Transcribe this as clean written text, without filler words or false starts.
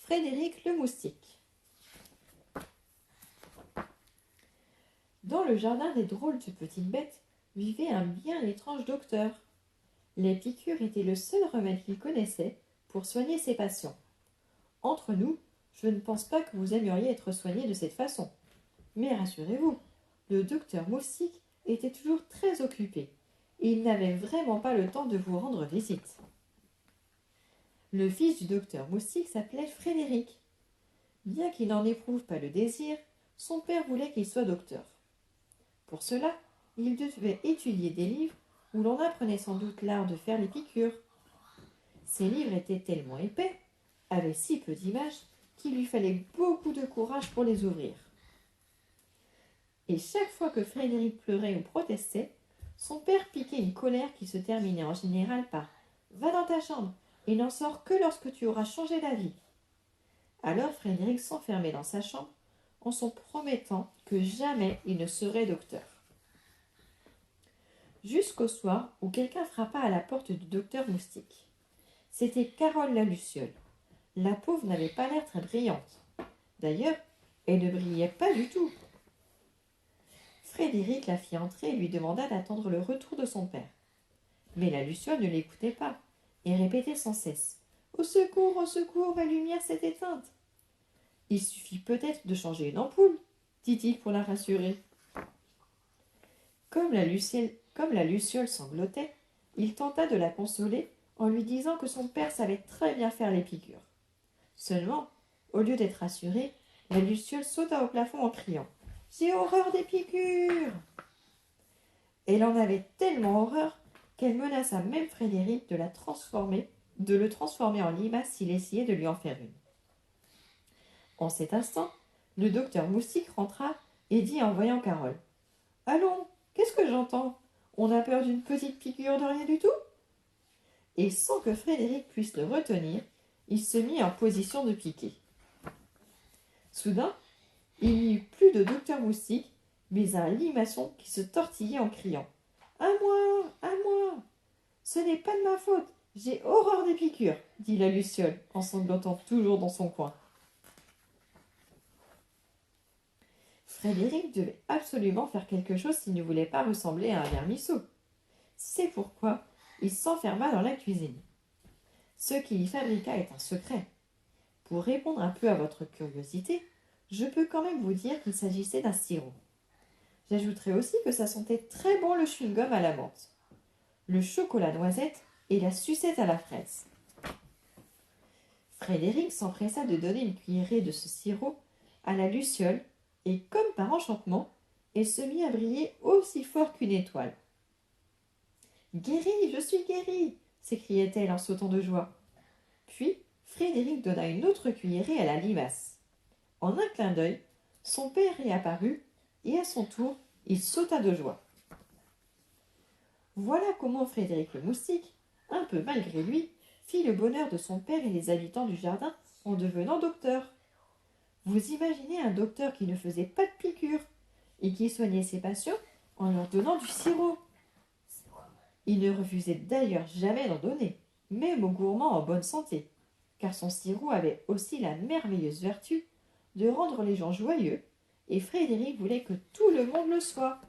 Frédéric le moustique. Dans le jardin des drôles de petites bêtes vivait un bien étrange docteur. Les piqûres étaient le seul remède qu'il connaissait pour soigner ses patients. Entre nous, je ne pense pas que vous aimeriez être soigné de cette façon. Mais rassurez-vous, le docteur Moustique était toujours très occupé et il n'avait vraiment pas le temps de vous rendre visite. Le fils du docteur Moustique s'appelait Frédéric. Bien qu'il n'en éprouve pas le désir, son père voulait qu'il soit docteur. Pour cela, il devait étudier des livres où l'on apprenait sans doute l'art de faire les piqûres. Ces livres étaient tellement épais, avaient si peu d'images, qu'il lui fallait beaucoup de courage pour les ouvrir. Et chaque fois que Frédéric pleurait ou protestait, son père piquait une colère qui se terminait en général par « Va dans ta chambre et n'en sors que lorsque tu auras changé d'avis ». Alors Frédéric s'enfermait dans sa chambre en se promettant que jamais il ne serait docteur. Jusqu'au soir où quelqu'un frappa à la porte du docteur Moustique. C'était Carole la Luciole. La pauvre n'avait pas l'air très brillante. D'ailleurs, elle ne brillait pas du tout. Frédéric la fit entrer et lui demanda d'attendre le retour de son père. Mais la Luciole ne l'écoutait pas et répétait sans cesse « Au secours, ma lumière s'est éteinte !» « Il suffit peut-être de changer une ampoule, » dit-il pour la rassurer. Comme la Luciole sanglotait, il tenta de la consoler en lui disant que son père savait très bien faire les piqûres. Seulement, au lieu d'être rassurée, la Luciole sauta au plafond en criant « J'ai horreur des piqûres !» Elle en avait tellement horreur qu'elle menaça même Frédéric de le transformer en limace s'il essayait de lui en faire une. En cet instant, le docteur Moustique rentra et dit en voyant Carole « Allons, qu'est-ce que j'entends? On a peur d'une petite piqûre de rien du tout ?» Et sans que Frédéric puisse le retenir, il se mit en position de piquer. Soudain, il n'y eut plus de docteur Moustique, mais un limaçon qui se tortillait en criant « À moi, à moi ! Ce n'est pas de ma faute, j'ai horreur des piqûres !» dit la Luciole, en sanglotant toujours dans son coin. Frédéric devait absolument faire quelque chose s'il ne voulait pas ressembler à un vermisseau. C'est pourquoi il s'enferma dans la cuisine. Ce qu'il y fabriqua est un secret. Pour répondre un peu à votre curiosité, je peux quand même vous dire qu'il s'agissait d'un sirop. J'ajouterai aussi que ça sentait très bon le chewing-gum à la menthe, le chocolat noisette et la sucette à la fraise. Frédéric s'empressa de donner une cuillerée de ce sirop à la Luciole et, comme par enchantement, elle se mit à briller aussi fort qu'une étoile. « Guérie, je suis guérie !» s'écriait-elle en sautant de joie. Puis, Frédéric donna une autre cuillerée à la limace. En un clin d'œil, son père réapparut et, à son tour, il sauta de joie. Voilà comment Frédéric le moustique, un peu malgré lui, fit le bonheur de son père et des habitants du jardin en devenant docteur. Vous imaginez un docteur qui ne faisait pas de piqûres et qui soignait ses patients en leur donnant du sirop. Il ne refusait d'ailleurs jamais d'en donner, même aux gourmands en bonne santé, car son sirop avait aussi la merveilleuse vertu de rendre les gens joyeux, et Frédéric voulait que tout le monde le soit.